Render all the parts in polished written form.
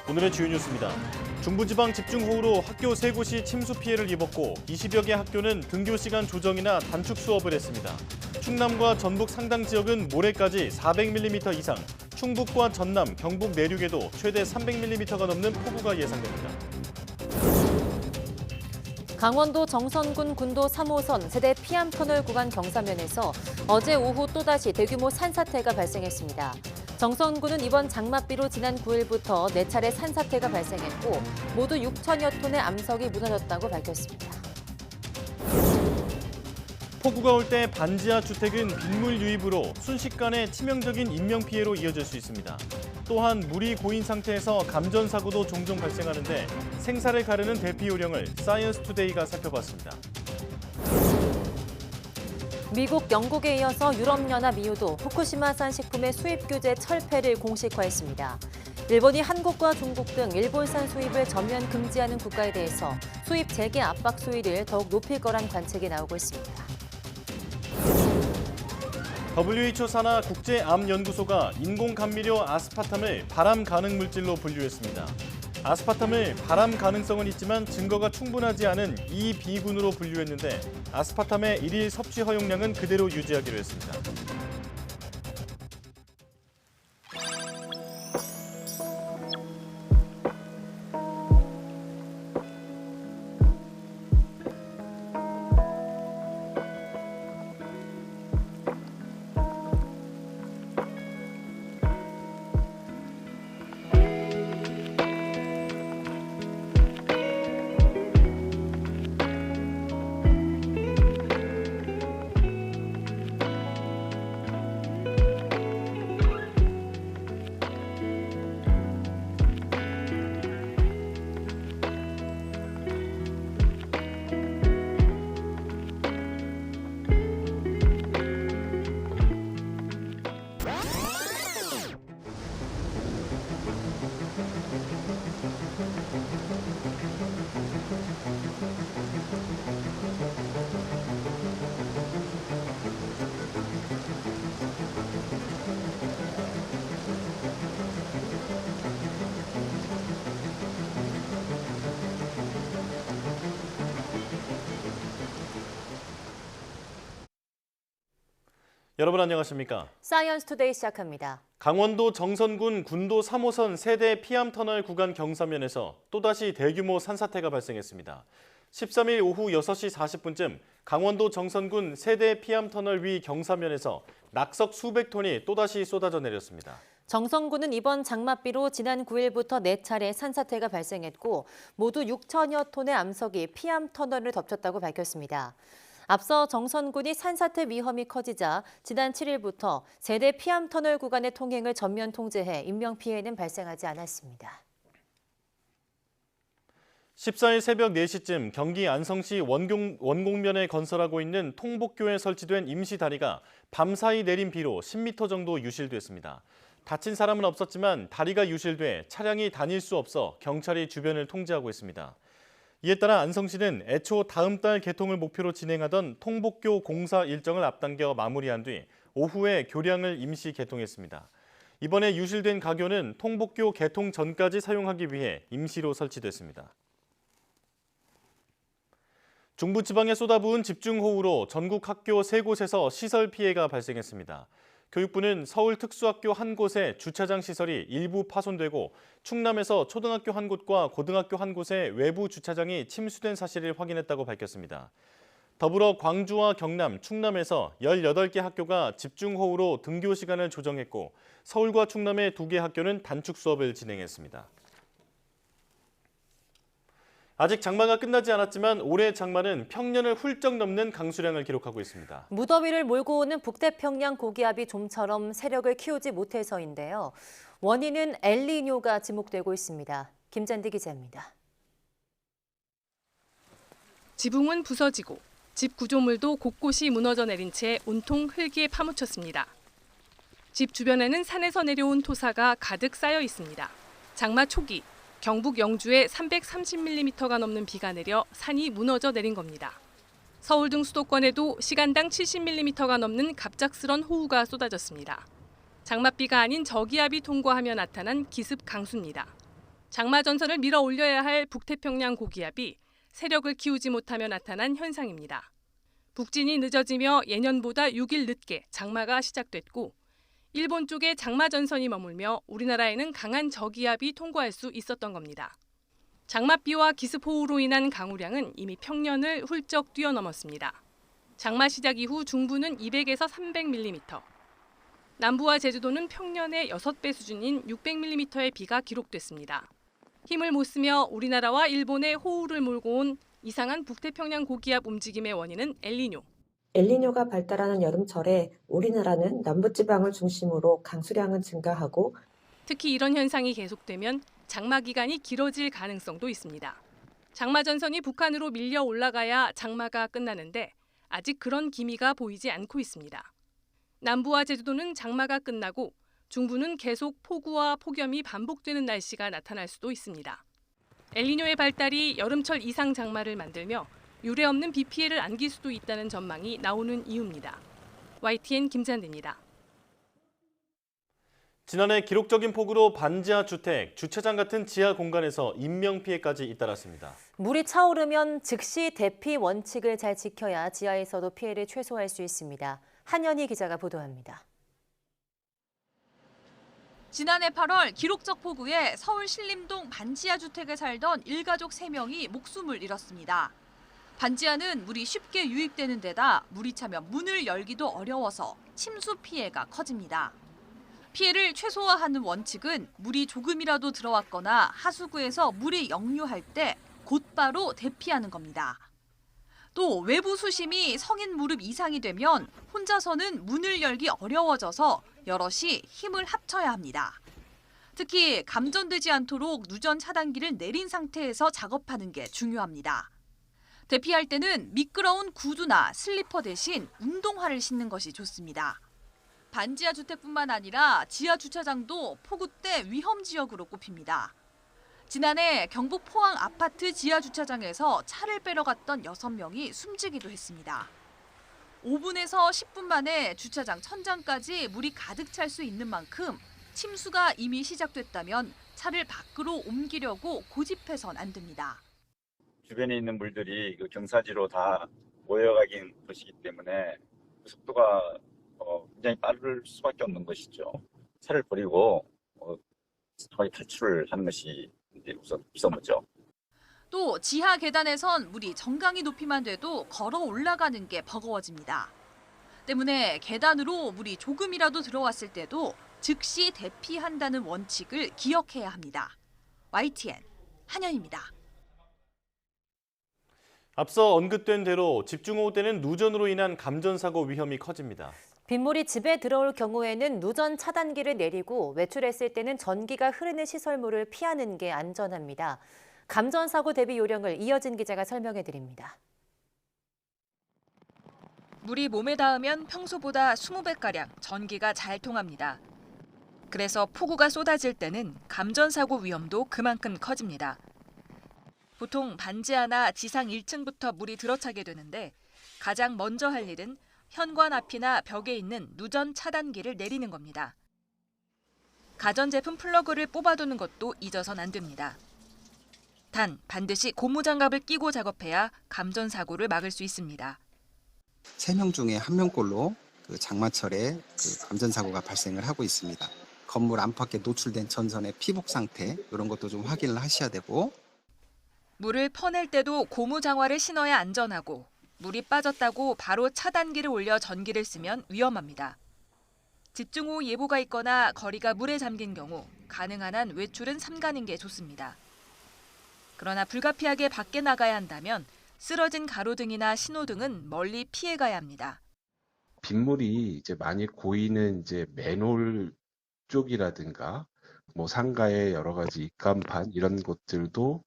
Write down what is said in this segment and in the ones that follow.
오늘의 주요 뉴스입니다. 중부지방 집중호우로 학교 3곳이 침수 피해를 입었고 20여 개 학교는 등교 시간 조정이나 단축 수업을 했습니다. 충남과 전북 상당 지역은 모레까지 400mm 이상, 충북과 전남, 경북 내륙에도 최대 300mm가 넘는 폭우가 예상됩니다. 강원도 정선군 군도 3호선 세대 피암터널 구간 경사면에서 어제 오후 또다시 대규모 산사태가 발생했습니다. 정선군은 이번 장맛비로 지난 9일부터 4차례 산사태가 발생했고 모두 6천여 톤의 암석이 무너졌다고 밝혔습니다. 폭우가 올 때 반지하 주택은 빗물 유입으로 순식간에 치명적인 인명피해로 이어질 수 있습니다. 또한 물이 고인 상태에서 감전사고도 종종 발생하는데 생사를 가르는 대피 요령을 사이언스 투데이가 살펴봤습니다. 미국, 영국에 이어서 유럽연합 EU도 후쿠시마산 식품의 수입 규제 철폐를 공식화했습니다. 일본이 한국과 중국 등 일본산 수입을 전면 금지하는 국가에 대해서 수입 재개 압박 수위를 더욱 높일 거란 관측이 나오고 있습니다. WHO 산하 국제암연구소가 인공감미료 아스파탐을 발암 가능 물질로 분류했습니다. 아스파탐을 발암 가능성은 있지만 증거가 충분하지 않은 2B군으로 분류했는데 아스파탐의 일일 섭취 허용량은 그대로 유지하기로 했습니다. 여러분 안녕하십니까? 사이언스 투데이 시작합니다. 강원도 정선군 군도 3호선 세대 피암터널 구간 경사면에서 또다시 대규모 산사태가 발생했습니다. 13일 오후 6시 40분쯤 강원도 정선군 세대 피암터널 위 경사면에서 낙석 수백 톤이 또다시 쏟아져 내렸습니다. 정선군은 이번 장맛비로 지난 9일부터 4차례 산사태가 발생했고 모두 6천여 톤의 암석이 피암터널을 덮쳤다고 밝혔습니다. 앞서 정선군이 산사태 위험이 커지자 지난 7일부터 세대 피암터널 구간의 통행을 전면 통제해 인명피해는 발생하지 않았습니다. 14일 새벽 4시쯤 경기 안성시 원곡면에 건설하고 있는 통복교에 설치된 임시 다리가 밤사이 내린 비로 10m 정도 유실됐습니다. 다친 사람은 없었지만 다리가 유실돼 차량이 다닐 수 없어 경찰이 주변을 통제하고 있습니다. 이에 따라 안성시는 애초 다음 달 개통을 목표로 진행하던 통복교 공사 일정을 앞당겨 마무리한 뒤 오후에 교량을 임시 개통했습니다. 이번에 유실된 가교는 통복교 개통 전까지 사용하기 위해 임시로 설치됐습니다. 중부지방에 쏟아부은 집중호우로 전국 학교 3곳에서 시설 피해가 발생했습니다. 교육부는 서울 특수학교 한 곳의 주차장 시설이 일부 파손되고 충남에서 초등학교 한 곳과 고등학교 한 곳의 외부 주차장이 침수된 사실을 확인했다고 밝혔습니다. 더불어 광주와 경남, 충남에서 18개 학교가 집중호우로 등교 시간을 조정했고 서울과 충남의 2개 학교는 단축 수업을 진행했습니다. 아직 장마가 끝나지 않았지만 올해 장마는 평년을 훌쩍 넘는 강수량을 기록하고 있습니다. 무더위를 몰고 오는 북태평양 고기압이 좀처럼 세력을 키우지 못해서인데요. 원인은 엘니뇨가 지목되고 있습니다. 김잔디 기자입니다. 지붕은 부서지고 집 구조물도 곳곳이 무너져 내린 채 온통 흙에 파묻혔습니다. 집 주변에는 산에서 내려온 토사가 가득 쌓여 있습니다. 장마 초기 경북 영주에 330mm가 넘는 비가 내려 산이 무너져 내린 겁니다. 서울 등 수도권에도 시간당 70mm가 넘는 갑작스런 호우가 쏟아졌습니다. 장맛비가 아닌 저기압이 통과하며 나타난 기습 강수입니다. 장마 전선을 밀어 올려야 할 북태평양 고기압이 세력을 키우지 못하며 나타난 현상입니다. 북진이 늦어지며 예년보다 6일 늦게 장마가 시작됐고 일본 쪽에 장마 전선이 머물며 우리나라에는 강한 저기압이 통과할 수 있었던 겁니다. 장맛비와 기습호우로 인한 강우량은 이미 평년을 훌쩍 뛰어넘었습니다. 장마 시작 이후 중부는 200에서 300mm, 남부와 제주도는 평년의 6배 수준인 600mm의 비가 기록됐습니다. 힘을 못 쓰며 우리나라와 일본의 호우를 몰고 온 이상한 북태평양 고기압 움직임의 원인은 엘니뇨. 엘니뇨가 발달하는 여름철에 우리나라는 남부지방을 중심으로 강수량은 증가하고 특히 이런 현상이 계속되면 장마 기간이 길어질 가능성도 있습니다. 장마 전선이 북한으로 밀려 올라가야 장마가 끝나는데 아직 그런 기미가 보이지 않고 있습니다. 남부와 제주도는 장마가 끝나고 중부는 계속 폭우와 폭염이 반복되는 날씨가 나타날 수도 있습니다. 엘니뇨의 발달이 여름철 이상 장마를 만들며 유례없는 비 피해를 안길 수도 있다는 전망이 나오는 이유입니다. YTN 김찬대입니다. 지난해 기록적인 폭우로 반지하 주택, 주차장 같은 지하 공간에서 인명피해까지 잇따랐습니다. 물이 차오르면 즉시 대피 원칙을 잘 지켜야 지하에서도 피해를 최소화할 수 있습니다. 한연희 기자가 보도합니다. 지난해 8월 기록적 폭우에 서울 신림동 반지하 주택에 살던 일가족 3명이 목숨을 잃었습니다. 반지하는 물이 쉽게 유입되는 데다 물이 차면 문을 열기도 어려워서 침수 피해가 커집니다. 피해를 최소화하는 원칙은 물이 조금이라도 들어왔거나 하수구에서 물이 역류할 때 곧바로 대피하는 겁니다. 또 외부 수심이 성인 무릎 이상이 되면 혼자서는 문을 열기 어려워져서 여럿이 힘을 합쳐야 합니다. 특히 감전되지 않도록 누전 차단기를 내린 상태에서 작업하는 게 중요합니다. 대피할 때는 미끄러운 구두나 슬리퍼 대신 운동화를 신는 것이 좋습니다. 반지하 주택뿐만 아니라 지하 주차장도 폭우 때 위험 지역으로 꼽힙니다. 지난해 경북 포항 아파트 지하 주차장에서 차를 빼러 갔던 6명이 숨지기도 했습니다. 5분에서 10분 만에 주차장 천장까지 물이 가득 찰 수 있는 만큼 침수가 이미 시작됐다면 차를 밖으로 옮기려고 고집해선 안 됩니다. 주변에 있는 물들이 그 경사지로 다 모여가긴 것이기 때문에 속도가 굉장히 빠를 수밖에 없는 것이죠. 차를 버리고 거의 탈출을 하는 것이 우선 먼저. 또 지하 계단에선 물이 정강이 높이만 돼도 걸어 올라가는 게 버거워집니다. 때문에 계단으로 물이 조금이라도 들어왔을 때도 즉시 대피한다는 원칙을 기억해야 합니다. YTN 한연입니다. 앞서 언급된 대로 집중호우 때는 누전으로 인한 감전사고 위험이 커집니다. 빗물이 집에 들어올 경우에는 누전 차단기를 내리고 외출했을 때는 전기가 흐르는 시설물을 피하는 게 안전합니다. 감전사고 대비 요령을 이어진 기자가 설명해 드립니다. 물이 몸에 닿으면 평소보다 20배가량 전기가 잘 통합니다. 그래서 폭우가 쏟아질 때는 감전사고 위험도 그만큼 커집니다. 보통 반지하나 지상 1층부터 물이 들어차게 되는데 가장 먼저 할 일은 현관 앞이나 벽에 있는 누전 차단기를 내리는 겁니다. 가전제품 플러그를 뽑아두는 것도 잊어선 안 됩니다. 단, 반드시 고무장갑을 끼고 작업해야 감전사고를 막을 수 있습니다. 3명 중에 1명꼴로 장마철에 감전사고가 발생을 하고 있습니다. 건물 안팎에 노출된 전선의 피복 상태 이런 것도 좀 확인을 하셔야 되고 물을 퍼낼 때도 고무장화를 신어야 안전하고 물이 빠졌다고 바로 차단기를 올려 전기를 쓰면 위험합니다. 집중호우 예보가 있거나 거리가 물에 잠긴 경우 가능한 한 외출은 삼가는 게 좋습니다. 그러나 불가피하게 밖에 나가야 한다면 쓰러진 가로등이나 신호등은 멀리 피해가야 합니다. 빗물이 이제 많이 고이는 이제 맨홀 쪽이라든가 뭐 상가의 여러 가지 입간판 이런 곳들도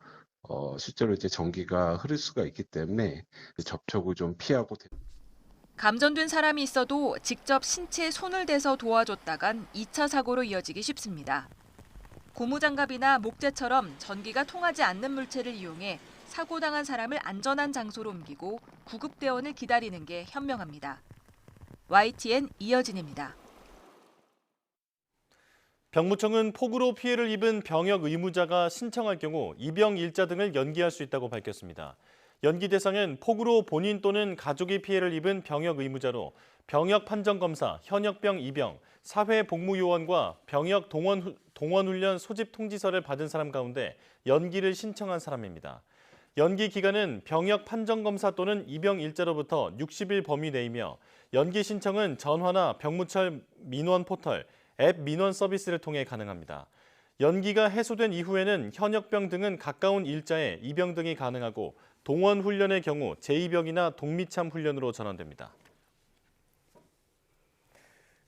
실제로 이제 전기가 흐를 수가 있기 때문에 접촉을 좀 피하고. 감전된 사람이 있어도 직접 신체에 손을 대서 도와줬다간 2차 사고로 이어지기 쉽습니다. 고무장갑이나 목재처럼 전기가 통하지 않는 물체를 이용해 사고당한 사람을 안전한 장소로 옮기고 구급대원을 기다리는 게 현명합니다. YTN 이여진입니다. 병무청은 폭우로 피해를 입은 병역 의무자가 신청할 경우 입영 일자 등을 연기할 수 있다고 밝혔습니다. 연기 대상은 폭우로 본인 또는 가족이 피해를 입은 병역 의무자로 병역 판정검사, 현역병 입영, 사회복무요원과 병역 동원훈련 소집 통지서를 받은 사람 가운데 연기를 신청한 사람입니다. 연기 기간은 병역 판정검사 또는 입영 일자로부터 60일 범위 내이며 연기 신청은 전화나 병무청 민원 포털, 앱 민원 서비스를 통해 가능합니다. 연기가 해소된 이후에는 현역병 등은 가까운 일자에 입영 등이 가능하고 동원 훈련의 경우 제2병이나 동미참 훈련으로 전환됩니다.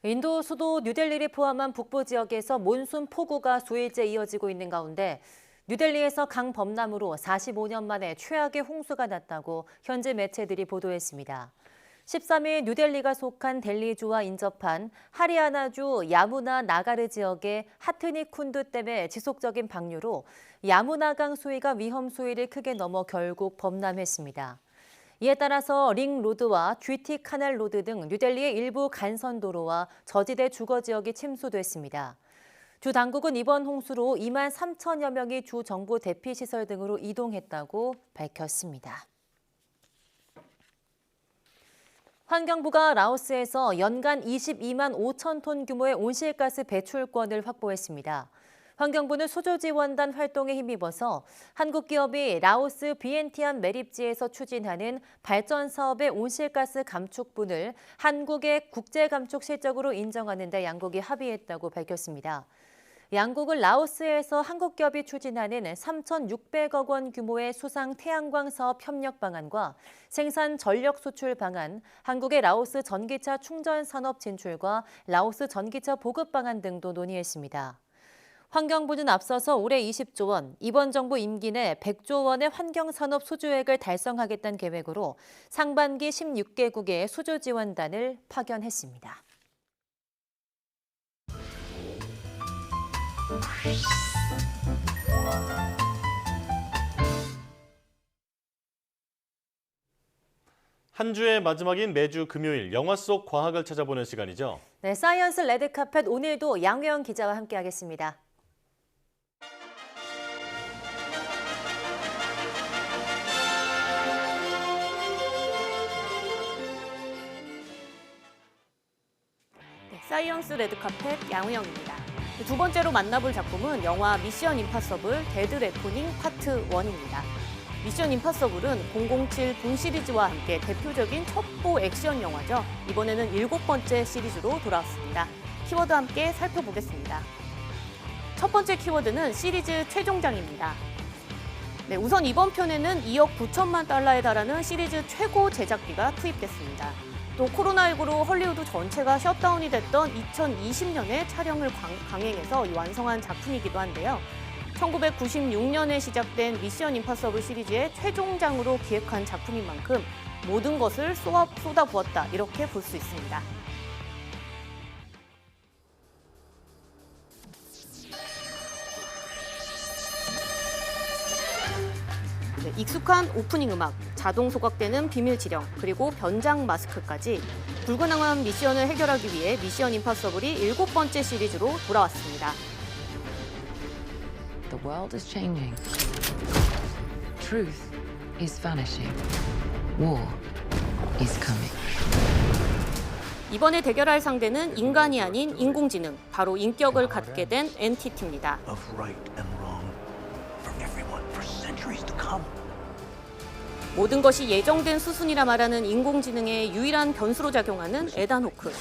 인도 수도 뉴델리를 포함한 북부 지역에서 몬순 폭우가 수일째 이어지고 있는 가운데 뉴델리에서 강범람으로 45년 만에 최악의 홍수가 났다고 현지 매체들이 보도했습니다. 13일 뉴델리가 속한 델리주와 인접한 하리아나주 야무나 나가르 지역의 하트니 쿤두 댐의 지속적인 방류로 야무나강 수위가 위험 수위를 크게 넘어 결국 범람했습니다. 이에 따라서 링 로드와 GT 카넬 로드 등 뉴델리의 일부 간선도로와 저지대 주거 지역이 침수됐습니다. 주 당국은 이번 홍수로 2만 3천여 명이 주 정부 대피 시설 등으로 이동했다고 밝혔습니다. 환경부가 라오스에서 연간 22만 5천 톤 규모의 온실가스 배출권을 확보했습니다. 환경부는 수조지원단 활동에 힘입어서 한국 기업이 라오스 비엔티안 매립지에서 추진하는 발전 사업의 온실가스 감축분을 한국의 국제감축 실적으로 인정하는 데 양국이 합의했다고 밝혔습니다. 양국은 라오스에서 한국 기업이 추진하는 3,600억 원 규모의 수상 태양광 사업 협력 방안과 생산 전력 수출 방안, 한국의 라오스 전기차 충전 산업 진출과 라오스 전기차 보급 방안 등도 논의했습니다. 환경부는 앞서서 올해 20조 원, 이번 정부 임기 내 100조 원의 환경산업 수주액을 달성하겠다는 계획으로 상반기 16개국의 수주 지원단을 파견했습니다. 한 주의 마지막인 매주 금요일 영화 속 과학을 찾아보는 시간이죠. 네, 사이언스 레드카펫 오늘도 양효영 기자와 함께하겠습니다. 사이언스 레드카펫 양우영입니다. 두 번째로 만나볼 작품은 영화 미션 임파서블 데드 레코닝 파트 1입니다. 미션 임파서블은 007 본 시리즈와 함께 대표적인 첩보 액션 영화죠. 이번에는 7번째 시리즈로 돌아왔습니다. 키워드와 함께 살펴보겠습니다. 첫 번째 키워드는 시리즈 최종장입니다. 네, 우선 이번 편에는 2억 9천만 달러에 달하는 시리즈 최고 제작비가 투입됐습니다. 또 코로나19로 헐리우드 전체가 셧다운이 됐던 2020년에 촬영을 강행해서 완성한 작품이기도 한데요. 1996년에 시작된 미션 임파서블 시리즈의 최종장으로 기획한 작품인 만큼 모든 것을 쏟아부었다 이렇게 볼 수 있습니다. 네, 익숙한 오프닝 음악, 자동 소각되는 비밀 지령, 그리고 변장 마스크까지 불가능한 미션을 해결하기 위해 미션 임파서블이 7번째 시리즈로 돌아왔습니다. The world is changing. Truth is vanishing. War is coming. 이번에 대결할 상대는 인간이 아닌 인공지능, 바로 인격을 갖게 된 엔티티입니다. 모든 것이 예정된 수순이라 말하는 인공지능의 유일한 변수로 작용하는 에단 호크.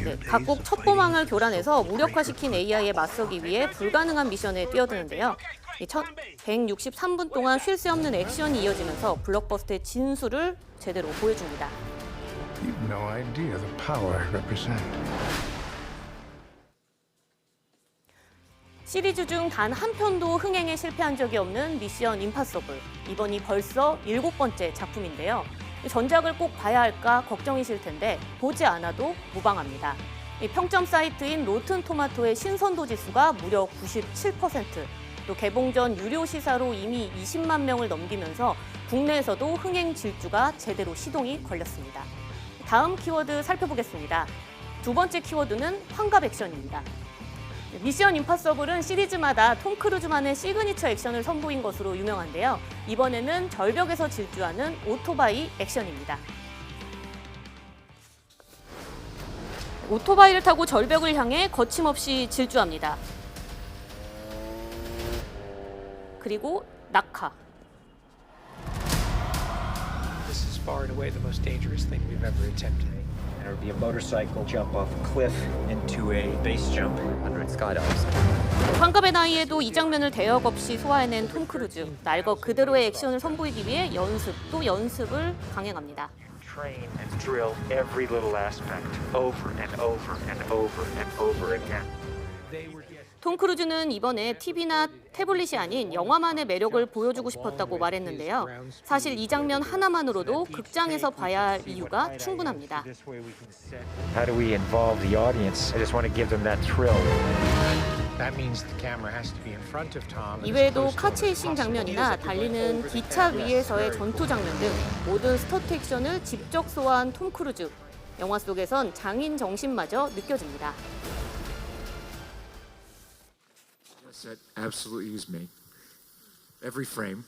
네, 각국 첩보망을 교란해서 무력화시킨 AI에 맞서기 위해 불가능한 미션에 뛰어드는데요. 163분 동안 쉴 새 없는 액션이 이어지면서 블록버스터의 진수를 제대로 보여줍니다. You've no idea the power I represent. 시리즈 중 단 한 편도 흥행에 실패한 적이 없는 미션 임파서블. 이번이 벌써 7번째 작품인데요. 전작을 꼭 봐야 할까 걱정이실 텐데 보지 않아도 무방합니다. 평점 사이트인 로튼 토마토의 신선도 지수가 무려 97%, 또 개봉 전 유료 시사로 이미 20만 명을 넘기면서 국내에서도 흥행 질주가 제대로 시동이 걸렸습니다. 다음 키워드 살펴보겠습니다. 두 번째 키워드는 환갑 액션입니다. 미션 임파서블은 시리즈마다 톰 크루즈만의 시그니처 액션을 선보인 것으로 유명한데요. 이번에는 절벽에서 질주하는 오토바이 액션입니다. 오토바이를 타고 절벽을 향해 거침없이 질주합니다. 그리고 낙하. This is far and away the most dangerous thing we've ever attempted. There would be a motorcycle jump off a cliff into a base jump. 100 skydives. 환갑의 나이에도 이 장면을 대역 없이 소화해낸 톰 크루즈. 날 것 그대로의 액션을 선보이기 위해 연습 또 연습을 강행합니다. Train and drill every little aspect over and over and over and over again. 톰 크루즈는 이번에 TV나 태블릿이 아닌 영화만의 매력을 보여주고 싶었다고 말했는데요. 사실 이 장면 하나만으로도 극장에서 봐야 할 이유가 충분합니다. How do we involve the audience? I just want to give them that thrill. That means the camera has to be in front of Tom. 이외에도 카체이싱 장면이나 달리는 기차 위에서의 전투 장면 등 모든 스터트 액션을 직접 소화한 톰 크루즈. 영화 속에선 장인 정신마저 느껴집니다. That absolutely is me. Every frame.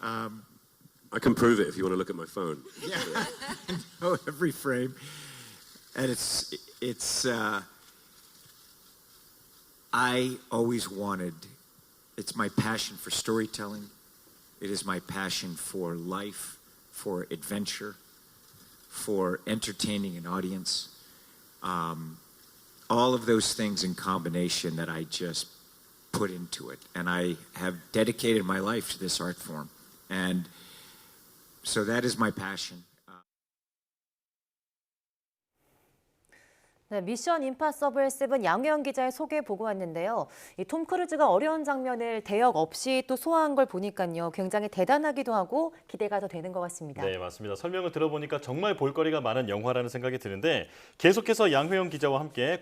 I can prove it if you want to look at my phone. Yeah, no, every frame, and I always wanted. It's my passion for storytelling. It is my passion for life, for adventure, for entertaining an audience. All of those things in combination that I just put into it, and I have dedicated my life to this art form, and so that is my passion. 네, 미션 임파서블 7 양혜영 기자의 소개 보고 왔는데요. 이 톰 크루즈가 어려운 장면을 대역 없이 또 소화한 걸 보니까요. 굉장히 대단하기도 하고 기대가 더 되는 것 같습니다. 네, 맞습니다. 설명을 들어보니까 정말 볼거리가 많은 영화라는 생각이 드는데 계속해서 양혜영 기자와 함께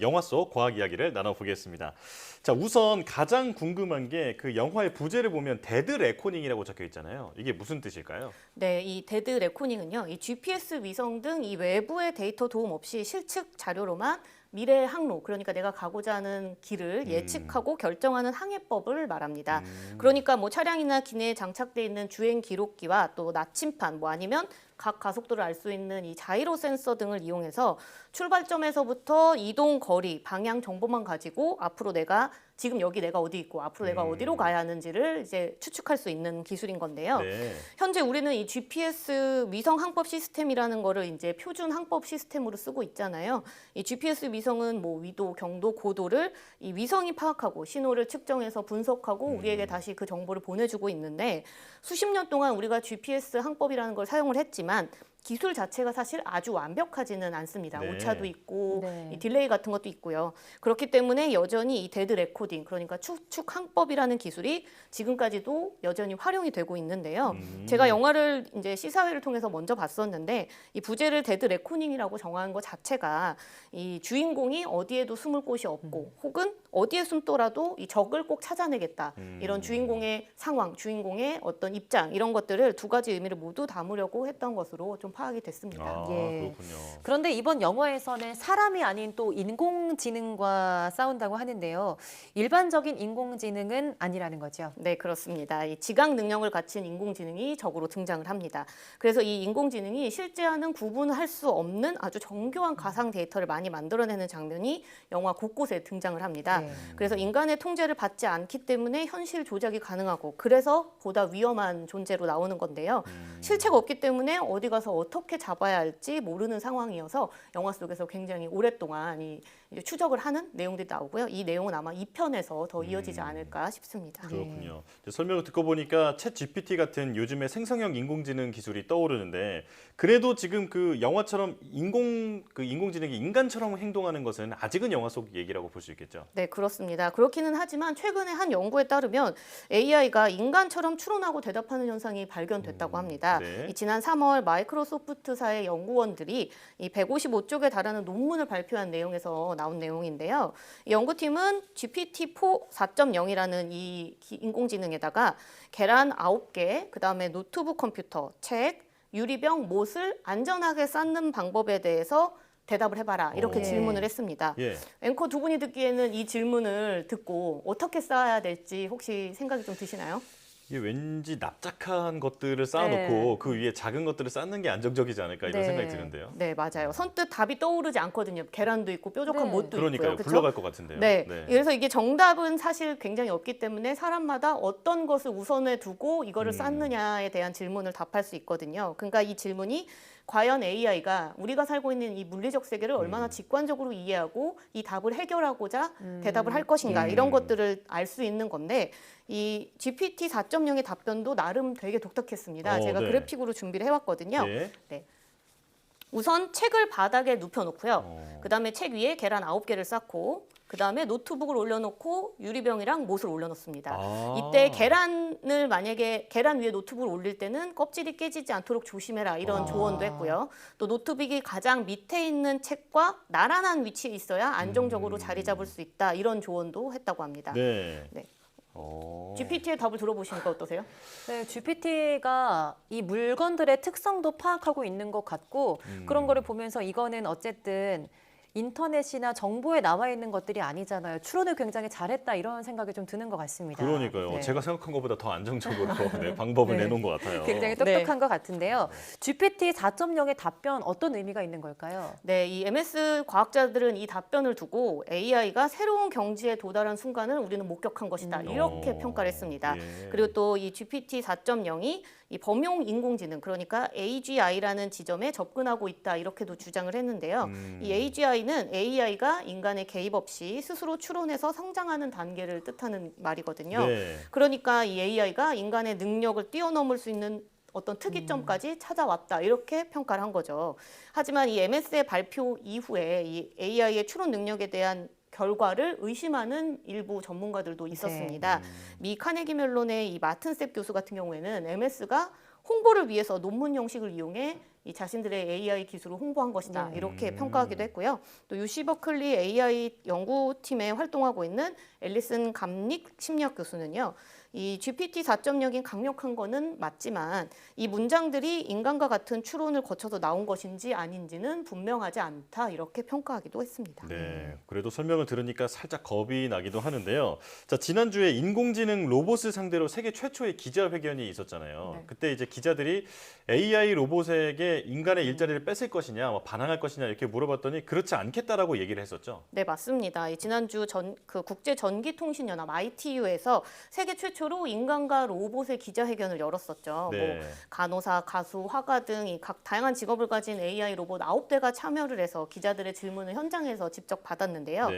영화 속 과학 이야기를 나눠보겠습니다. 자, 우선 가장 궁금한 게 그 영화의 부제를 보면 데드 레코닝이라고 적혀 있잖아요. 이게 무슨 뜻일까요? 네, 이 데드 레코닝은요. 이 GPS 위성 등 이 외부의 데이터 도움 없이 실측 자료로만 미래의 항로, 그러니까 내가 가고자 하는 길을 예측하고 결정하는 항해법을 말합니다. 그러니까 뭐 차량이나 기내에 장착돼 있는 주행 기록기와 또 나침판, 뭐 아니면 각 가속도를 알 수 있는 이 자이로 센서 등을 이용해서 출발점에서부터 이동 거리, 방향 정보만 가지고 앞으로 내가 지금 여기 내가 어디 있고 앞으로 내가 어디로 가야 하는지를 이제 추측할 수 있는 기술인 건데요. 네. 현재 우리는 이 GPS 위성 항법 시스템이라는 거를 이제 표준 항법 시스템으로 쓰고 있잖아요. 이 GPS 위성은 뭐 위도, 경도, 고도를 이 위성이 파악하고 신호를 측정해서 분석하고 우리에게 다시 그 정보를 보내주고 있는데 수십 년 동안 우리가 GPS 항법이라는 걸 사용을 했지만 기술 자체가 사실 아주 완벽하지는 않습니다. 네. 오차도 있고 네. 이 딜레이 같은 것도 있고요. 그렇기 때문에 여전히 이 데드 레코딩, 그러니까 추측 항법이라는 기술이 지금까지도 여전히 활용이 되고 있는데요. 제가 영화를 이제 시사회를 통해서 먼저 봤었는데 이 부제를 데드 레코닝이라고 정한 것 자체가 이 주인공이 어디에도 숨을 곳이 없고 혹은 어디에 숨더라도 이 적을 꼭 찾아내겠다. 이런 주인공의 상황, 주인공의 어떤 입장 이런 것들을 두 가지 의미를 모두 담으려고 했던 것으로 좀 파악이 됐습니다. 아, 예. 그렇군요. 그런데 이번 영화에서는 사람이 아닌 또 인공지능과 싸운다고 하는데요. 일반적인 인공지능은 아니라는 거죠. 네, 그렇습니다. 이 지각 능력을 갖춘 인공지능이 적으로 등장을 합니다. 그래서 이 인공지능이 실제와는 구분할 수 없는 아주 정교한 가상 데이터를 많이 만들어내는 장면이 영화 곳곳에 등장을 합니다. 네. 그래서 인간의 통제를 받지 않기 때문에 현실 조작이 가능하고 그래서 보다 위험한 존재로 나오는 건데요. 실체가 없기 때문에 어디 가서 어떻게 잡아야 할지 모르는 상황이어서 영화 속에서 굉장히 오랫동안 이제 추적을 하는 내용들이 나오고요. 이 내용은 아마 2편에서 더 이어지지 않을까 싶습니다. 그렇군요. 설명을 듣고 보니까 챗 GPT 같은 요즘의 생성형 인공지능 기술이 떠오르는데 그래도 지금 그 영화처럼 인공지능이 인간처럼 행동하는 것은 아직은 영화 속 얘기라고 볼 수 있겠죠. 네, 그렇습니다. 그렇기는 하지만 최근에 한 연구에 따르면 AI가 인간처럼 추론하고 대답하는 현상이 발견됐다고 합니다. 네. 지난 3월 마이크로소프트사의 연구원들이 이 155쪽에 달하는 논문을 발표한 내용에서 나온 내용인데요. 이 연구팀은 GPT-4 4.0이라는 이 인공지능에다가 계란 9개, 그다음에 노트북 컴퓨터, 책, 유리병, 못을 안전하게 쌓는 방법에 대해서 대답을 해봐라 이렇게 질문을 했습니다. 예. 앵커 두 분이 듣기에는 이 질문을 듣고 어떻게 써야 될지 혹시 생각이 좀 드시나요? 이게 왠지 납작한 것들을 쌓아놓고 그 위에 작은 것들을 쌓는 게 안정적이지 않을까 이런 생각이 드는데요. 네, 맞아요. 선뜻 답이 떠오르지 않거든요. 계란도 있고 뾰족한 못도 그러니까요. 있고요. 그쵸? 굴러갈 것 같은데요. 네. 그래서 이게 정답은 사실 굉장히 없기 때문에 사람마다 어떤 것을 우선에 두고 이거를 쌓느냐에 대한 질문을 답할 수 있거든요. 그러니까 이 질문이 과연 AI가 우리가 살고 있는 이 물리적 세계를 얼마나 직관적으로 이해하고 이 답을 해결하고자 대답을 할 것인가 이런 것들을 알 수 있는 건데 이 GPT 4.0의 답변도 나름 되게 독특했습니다. 제가 네. 그래픽으로 준비를 해왔거든요. 네. 네. 우선 책을 바닥에 눕혀놓고요. 그다음에 책 위에 계란 9개를 쌓고 그다음에 노트북을 올려놓고 유리병이랑 못을 올려놓습니다. 이때 계란을 만약에 계란 위에 노트북을 올릴 때는 껍질이 깨지지 않도록 조심해라 이런 조언도 했고요. 또 노트북이 가장 밑에 있는 책과 나란한 위치에 있어야 안정적으로 자리 잡을 수 있다 이런 조언도 했다고 합니다. 네. GPT의 답을 들어보시니까 어떠세요? 네, GPT가 이 물건들의 특성도 파악하고 있는 것 같고 그런 거를 보면서 이거는 어쨌든 인터넷이나 정보에 나와 있는 것들이 아니잖아요. 추론을 굉장히 잘했다 이런 생각이 좀 드는 것 같습니다. 그러니까요. 네. 제가 생각한 것보다 더 안정적으로 방법을 내놓은 것 같아요. 굉장히 똑똑한 것 같은데요. GPT 4.0의 답변 어떤 의미가 있는 걸까요? 네, 이 MS 과학자들은 이 답변을 두고 AI가 새로운 경지에 도달한 순간을 우리는 목격한 것이다. 이렇게 평가를 했습니다. 그리고 또 이 GPT 4.0이 이 범용 인공지능 그러니까 AGI라는 지점에 접근하고 있다 이렇게도 주장을 했는데요. 이 AGI는 AI가 인간의 개입 없이 스스로 추론해서 성장하는 단계를 뜻하는 말이거든요. 그러니까 이 AI가 인간의 능력을 뛰어넘을 수 있는 어떤 특이점까지 찾아왔다 이렇게 평가를 한 거죠. 하지만 이 MS의 발표 이후에 이 AI의 추론 능력에 대한 결과를 의심하는 일부 전문가들도 있었습니다. 미 카네기 멜론의 이 마튼셉 교수 같은 경우에는 MS가 홍보를 위해서 논문 형식을 이용해 이 자신들의 AI 기술을 홍보한 것이다 이렇게 평가하기도 했고요. 또 UC 버클리 AI 연구팀에 활동하고 있는 앨리슨 감닉 심리학 교수는요. 이 GPT 4.0이 강력한 거는 맞지만 이 문장들이 인간과 같은 추론을 거쳐서 나온 것인지 아닌지는 분명하지 않다 이렇게 평가하기도 했습니다. 네, 그래도 설명을 들으니까 살짝 겁이 나기도 하는데요. 자, 지난주에 인공지능 로봇을 상대로 세계 최초의 기자회견이 있었잖아요. 그때 이제 기자들이 AI 로봇에게 인간의 일자리를 뺏을 것이냐, 반항할 것이냐 이렇게 물어봤더니 그렇지 않겠다라고 얘기를 했었죠. 네, 맞습니다. 지난주 그 국제전기통신연합 ITU에서 세계 최초로 인간과 로봇의 기자회견을 열었었죠. 네. 뭐 간호사, 가수, 화가 등 각 다양한 직업을 가진 AI 로봇 9대가 참여를 해서 기자들의 질문을 현장에서 직접 받았는데요.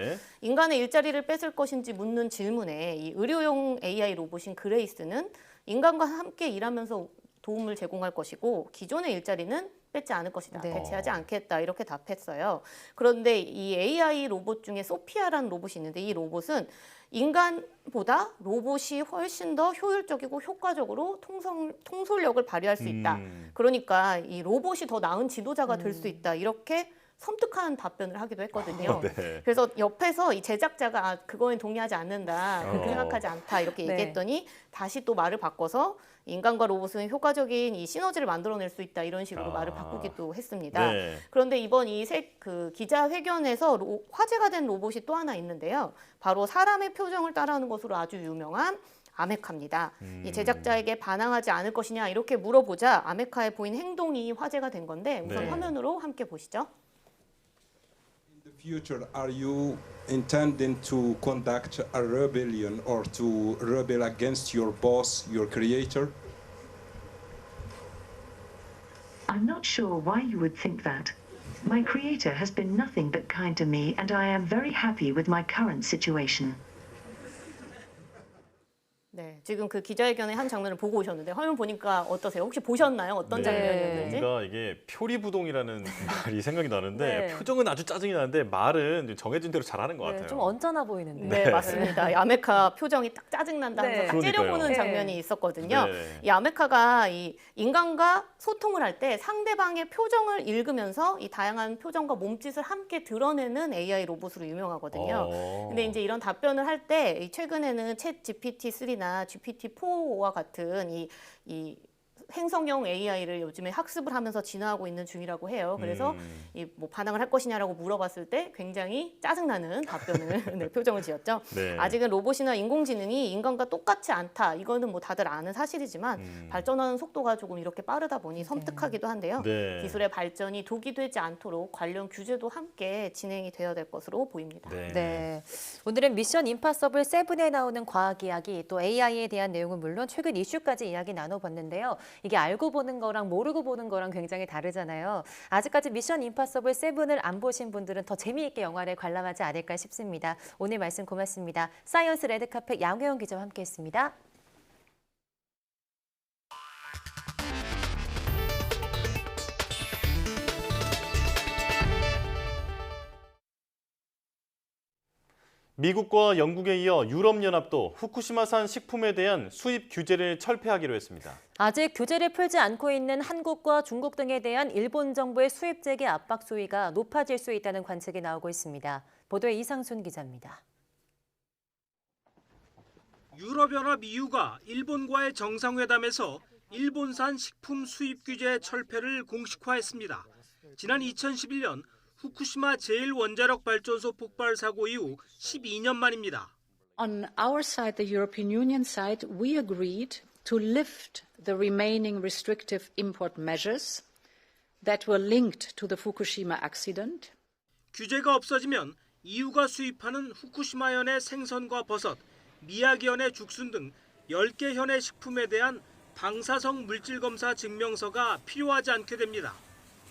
인간의 일자리를 뺏을 것인지 묻는 질문에 이 의료용 AI 로봇인 그레이스는 인간과 함께 일하면서 도움을 제공할 것이고 기존의 일자리는 뺏지 않을 것이다. 대체하지 않겠다. 이렇게 답했어요. 그런데 이 AI 로봇 중에 소피아라는 로봇이 있는데 이 로봇은 인간보다 로봇이 훨씬 더 효율적이고 효과적으로 통솔력을 발휘할 수 있다. 그러니까 이 로봇이 더 나은 지도자가 될 수 있다. 이렇게 섬뜩한 답변을 하기도 했거든요. 그래서 옆에서 이 제작자가 그거에 동의하지 않는다. 그렇게 생각하지 않다. 이렇게 얘기했더니 다시 또 말을 바꿔서 인간과 로봇은 효과적인 이 시너지를 만들어낼 수 있다. 이런 식으로 말을 바꾸기도 했습니다. 그런데 이번 이 기자회견에서 화제가 된 로봇이 또 하나 있는데요. 바로 사람의 표정을 따라하는 것으로 아주 유명한 아메카입니다. 이 제작자에게 반항하지 않을 것이냐 이렇게 물어보자 아메카에 보인 행동이 화제가 된 건데 우선 화면으로 함께 보시죠. Future, are you intending to conduct a rebellion or to rebel against your boss, your creator? I'm not sure why you would think that. My creator has been nothing but kind to me, and I am very happy with my current situation. 네, 지금 그 기자회견의 한 장면을 보고 오셨는데 화면 보니까 어떠세요? 혹시 보셨나요? 어떤 장면이었는지? 뭔가 이게 표리부동이라는 말이 생각이 나는데 표정은 아주 짜증이 나는데 말은 정해진 대로 잘하는 것 같아요. 좀 언짢아 보이는데. 네, 맞습니다. 이 아메카 표정이 딱 짜증난다 하면서 딱 째려보는 장면이 있었거든요. 이 아메카가 이 인간과 소통을 할 때 상대방의 표정을 읽으면서 이 다양한 표정과 몸짓을 함께 드러내는 AI 로봇으로 유명하거든요. 근데 이제 이런 답변을 할 때 최근에는 챗 GPT-3나 GPT-4와 같은 이 행성형 AI를 요즘에 학습을 하면서 진화하고 있는 중이라고 해요. 그래서 이 뭐 반항을 할 것이냐라고 물어봤을 때 굉장히 짜증나는 답변을 네, 표정을 지었죠. 네. 아직은 로봇이나 인공지능이 인간과 똑같지 않다. 이거는 뭐 다들 아는 사실이지만 발전하는 속도가 조금 이렇게 빠르다 보니 섬뜩하기도 한데요. 네. 기술의 발전이 독이 되지 않도록 관련 규제도 함께 진행이 되어야 될 것으로 보입니다. 네. 오늘은 미션 임파서블 7에 나오는 과학 이야기, 또 AI에 대한 내용은 물론 최근 이슈까지 이야기 나눠봤는데요. 이게 알고 보는 거랑 모르고 보는 거랑 굉장히 다르잖아요. 아직까지 미션 임파서블 7을 안 보신 분들은 더 재미있게 영화를 관람하지 않을까 싶습니다. 오늘 말씀 고맙습니다. 사이언스 레드카펫 양효영 기자와 함께했습니다. 미국과 영국에 이어 유럽연합도 후쿠시마산 식품에 대한 수입 규제를 철폐하기로 했습니다. 아직 규제를 풀지 않고 있는 한국과 중국 등에 대한 일본 정부의 수입 재개 압박 수위가 높아질 수 있다는 관측이 나오고 있습니다. 보도에 이상순 기자입니다. 유럽연합 EU가 일본과의 정상회담에서 일본산 식품 수입 규제 철폐를 공식화했습니다. 지난 2011년 후쿠시마 제1원자력 발전소 폭발 사고 이후 12년 만입니다. On our side, the European Union side, we agreed to lift the remaining restrictive import measures that were linked to the Fukushima accident. 규제가 없어지면 EU가 수입하는 후쿠시마현의 생선과 버섯, 미야기현의 죽순 등 10개 현의 식품에 대한 방사성 물질 검사 증명서가 필요하지 않게 됩니다.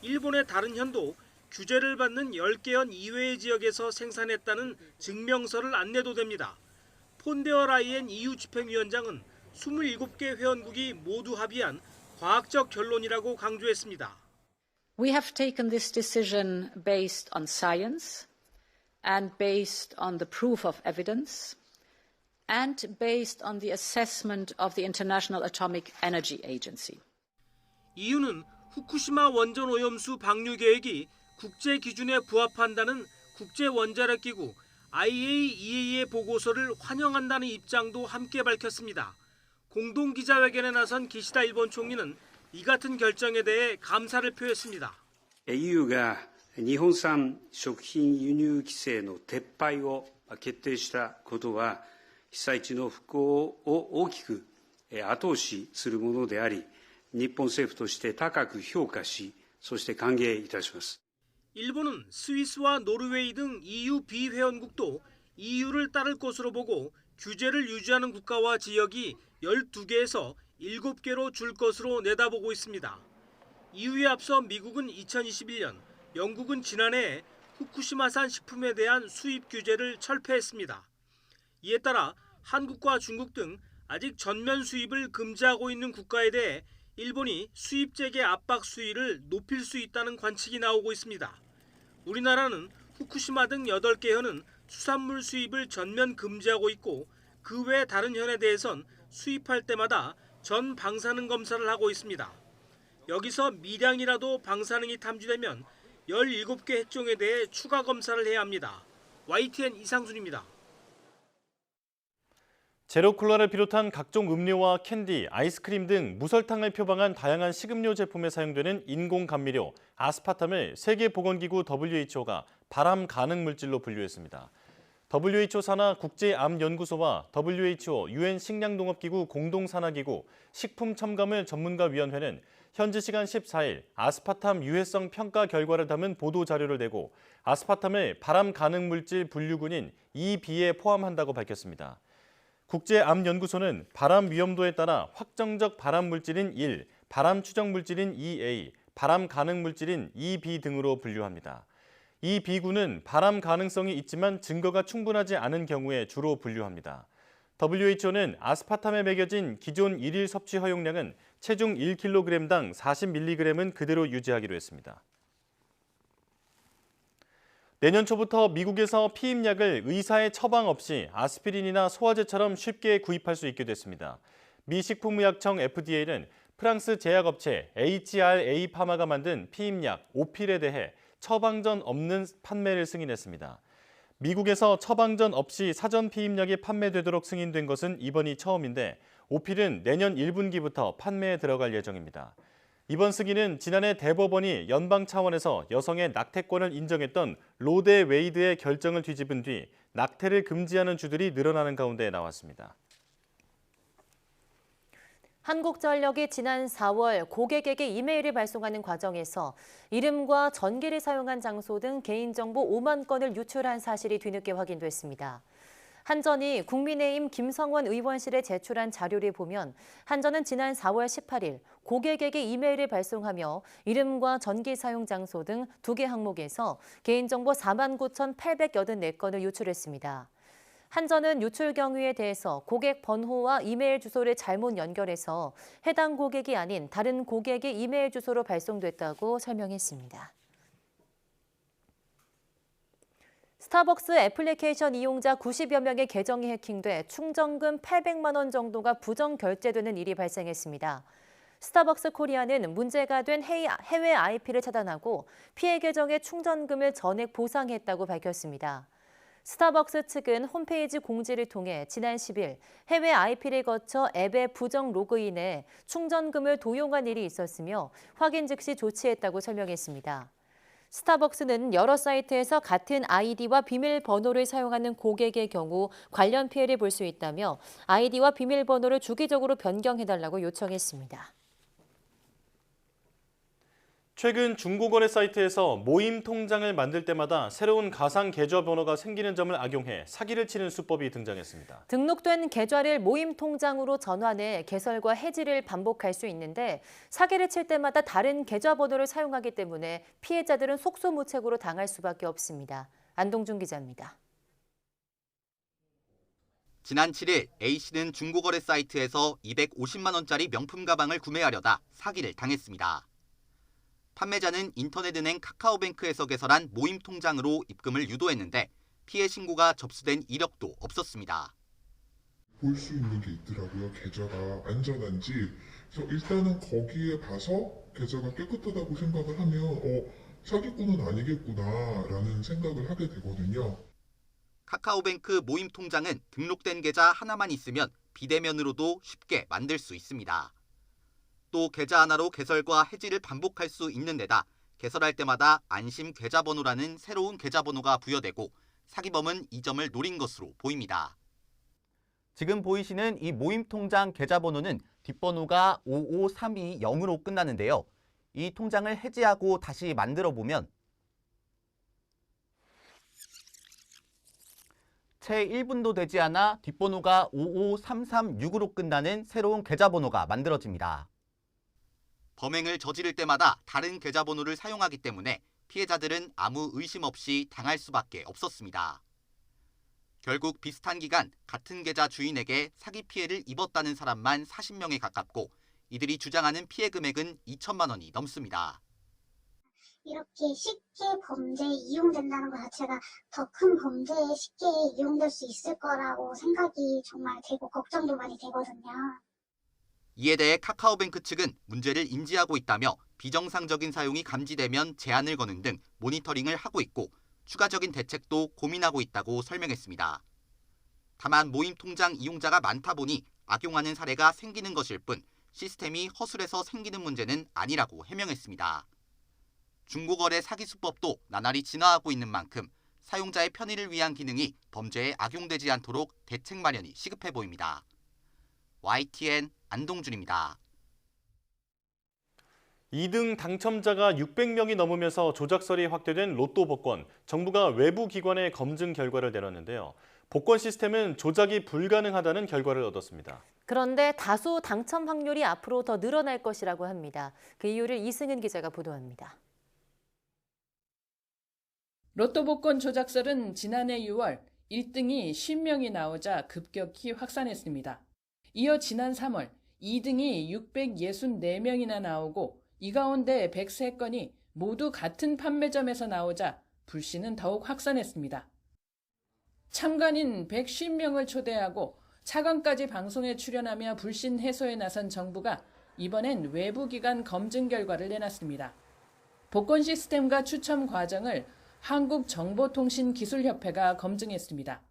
일본의 다른 현도 규제를 받는 10개 현 이외의 지역에서 생산했다는 증명서를 안 내도 됩니다. 폰데어 라이엔 EU 집행위원장은 27개 회원국이 모두 합의한 과학적 결론이라고 강조했습니다. We have taken this decision based on science and based on the proof of evidence and based on the assessment of the International Atomic Energy Agency. EU는 후쿠시마 원전 오염수 방류 계획이 국제 기준에 부합한다는 국제원자력기구 IAEA의 보고서를 환영한다는 입장도 함께 밝혔습니다. 공동기자회견에 나선 기시다 일본 총리는 이 같은 결정에 대해 감사를 표했습니다. EU가日本産食品輸入規制の撤廃を決定したことは被災地の復興を大きく後押しするものであり、日本政府として高く評価し、そして歓迎いたします。 일본은 스위스와 노르웨이 등 EU 비회원국도 EU를 따를 것으로 보고 규제를 유지하는 국가와 지역이 12개에서 7개로 줄 것으로 내다보고 있습니다. EU에 앞서 미국은 2021년, 영국은 지난해 후쿠시마산 식품에 대한 수입 규제를 철폐했습니다. 이에 따라 한국과 중국 등 아직 전면 수입을 금지하고 있는 국가에 대해 일본이 수입 재개 압박 수위를 높일 수 있다는 관측이 나오고 있습니다. 우리나라는 후쿠시마 등 8개 현은 수산물 수입을 전면 금지하고 있고 그 외 다른 현에 대해선 수입할 때마다 전 방사능 검사를 하고 있습니다. 여기서 미량이라도 방사능이 탐지되면 17개 핵종에 대해 추가 검사를 해야 합니다. YTN 이상순입니다. 제로콜라를 비롯한 각종 음료와 캔디, 아이스크림 등 무설탕을 표방한 다양한 식음료 제품에 사용되는 인공 감미료 아스파탐을 세계보건기구 WHO가 발암 가능 물질로 분류했습니다. WHO 산하 국제암연구소와 WHO UN 식량동업기구 공동산하기구 식품첨가물 전문가위원회는 현지 시간 14일 아스파탐 유해성 평가 결과를 담은 보도자료를 내고 아스파탐을 발암 가능 물질 분류군인 EB에 포함한다고 밝혔습니다. 국제암연구소는 발암 위험도에 따라 확정적 발암 물질인 1, 발암 추정 물질인 2A, 발암 가능 물질인 2B 등으로 분류합니다. 이 B군은 발암 가능성이 있지만 증거가 충분하지 않은 경우에 주로 분류합니다. WHO는 아스파탐에 매겨진 기존 일일 섭취 허용량은 체중 1kg당 40mg은 그대로 유지하기로 했습니다. 내년 초부터 미국에서 피임약을 의사의 처방 없이 아스피린이나 소화제처럼 쉽게 구입할 수 있게 됐습니다. 미 식품의약청 FDA는 프랑스 제약업체 HRA 파마가 만든 피임약 오필에 대해 처방 전 없는 판매를 승인했습니다. 미국에서 처방전 없이 사전 피임약이 판매되도록 승인된 것은 이번이 처음인데 오필은 내년 1분기부터 판매에 들어갈 예정입니다. 이번 승인은 지난해 대법원이 연방 차원에서 여성의 낙태권을 인정했던 로데 웨이드의 결정을 뒤집은 뒤 낙태를 금지하는 주들이 늘어나는 가운데 나왔습니다. 한국전력이 지난 4월 고객에게 이메일을 발송하는 과정에서 이름과 전기를 사용한 장소 등 개인정보 5만 건을 유출한 사실이 뒤늦게 확인됐습니다. 한전이 국민의힘 김성원 의원실에 제출한 자료를 보면 한전은 지난 4월 18일 고객에게 이메일을 발송하며 이름과 전기 사용 장소 등 2개 항목에서 개인정보 4만 9,884건을 유출했습니다. 한전은 유출 경위에 대해서 고객 번호와 이메일 주소를 잘못 연결해서 해당 고객이 아닌 다른 고객의 이메일 주소로 발송됐다고 설명했습니다. 스타벅스 애플리케이션 이용자 90여 명의 계정이 해킹돼 충전금 800만 원 정도가 부정 결제되는 일이 발생했습니다. 스타벅스 코리아는 문제가 된 해외 IP를 차단하고 피해 계정의 충전금을 전액 보상했다고 밝혔습니다. 스타벅스 측은 홈페이지 공지를 통해 지난 10일 해외 IP를 거쳐 앱에 부정 로그인해 충전금을 도용한 일이 있었으며 확인 즉시 조치했다고 설명했습니다. 스타벅스는 여러 사이트에서 같은 아이디와 비밀번호를 사용하는 고객의 경우 관련 피해를 볼 수 있다며 아이디와 비밀번호를 주기적으로 변경해달라고 요청했습니다. 최근 중고거래 사이트에서 모임 통장을 만들 때마다 새로운 가상 계좌번호가 생기는 점을 악용해 사기를 치는 수법이 등장했습니다. 등록된 계좌를 모임 통장으로 전환해 개설과 해지를 반복할 수 있는데 사기를 칠 때마다 다른 계좌번호를 사용하기 때문에 피해자들은 속수무책으로 당할 수밖에 없습니다. 안동준 기자입니다. 지난 7일 A씨는 중고거래 사이트에서 250만 원짜리 명품 가방을 구매하려다 사기를 당했습니다. 판매자는 인터넷은행 카카오뱅크에서 개설한 모임 통장으로 입금을 유도했는데 피해 신고가 접수된 이력도 없었습니다. 볼 수 있는 게 있더라고요. 계좌가 안전한지. 그래서 일단은 거기에 봐서 계좌가 깨끗하다고 생각을 하면 사기꾼은 아니겠구나라는 생각을 하게 되거든요. 카카오뱅크 모임 통장은 등록된 계좌 하나만 있으면 비대면으로도 쉽게 만들 수 있습니다. 또 계좌 하나로 개설과 해지를 반복할 수 있는 데다 개설할 때마다 안심 계좌번호라는 새로운 계좌번호가 부여되고 사기범은 이 점을 노린 것으로 보입니다. 지금 보이시는 이 모임 통장 계좌번호는 뒷번호가 55320으로 끝나는데요. 이 통장을 해지하고 다시 만들어 보면 채 1분도 되지 않아 뒷번호가 55336으로 끝나는 새로운 계좌번호가 만들어집니다. 범행을 저지를 때마다 다른 계좌번호를 사용하기 때문에 피해자들은 아무 의심 없이 당할 수밖에 없었습니다. 결국 비슷한 기간 같은 계좌 주인에게 사기 피해를 입었다는 사람만 40명에 가깝고 이들이 주장하는 피해 금액은 2천만 원이 넘습니다. 이렇게 쉽게 범죄에 이용된다는 것 자체가 더 큰 범죄에 쉽게 이용될 수 있을 거라고 생각이 정말 되고 걱정도 많이 되거든요. 이에 대해 카카오뱅크 측은 문제를 인지하고 있다며 비정상적인 사용이 감지되면 제한을 거는 등 모니터링을 하고 있고 추가적인 대책도 고민하고 있다고 설명했습니다. 다만 모임 통장 이용자가 많다 보니 악용하는 사례가 생기는 것일 뿐 시스템이 허술해서 생기는 문제는 아니라고 해명했습니다. 중고거래 사기 수법도 나날이 진화하고 있는 만큼 사용자의 편의를 위한 기능이 범죄에 악용되지 않도록 대책 마련이 시급해 보입니다. YTN 안동준입니다. 2등 당첨자가 600명이 넘으면서 조작설이 확대된 로또 복권. 정부가 외부 기관의 검증 결과를 내놨는데요. 복권 시스템은 조작이 불가능하다는 결과를 얻었습니다. 그런데 다소 당첨 확률이 앞으로 더 늘어날 것이라고 합니다. 그 이유를 이승은 기자가 보도합니다. 로또 복권 조작설은 지난해 6월 1등이 50명이 나오자 급격히 확산했습니다. 이어 지난 3월 2등이 664명이나 나오고 이 가운데 103건이 모두 같은 판매점에서 나오자 불씨는 더욱 확산했습니다. 참관인 150명을 초대하고 차관까지 방송에 출연하며 불신 해소에 나선 정부가 이번엔 외부기관 검증 결과를 내놨습니다. 복권 시스템과 추첨 과정을 한국정보통신기술협회가 검증했습니다.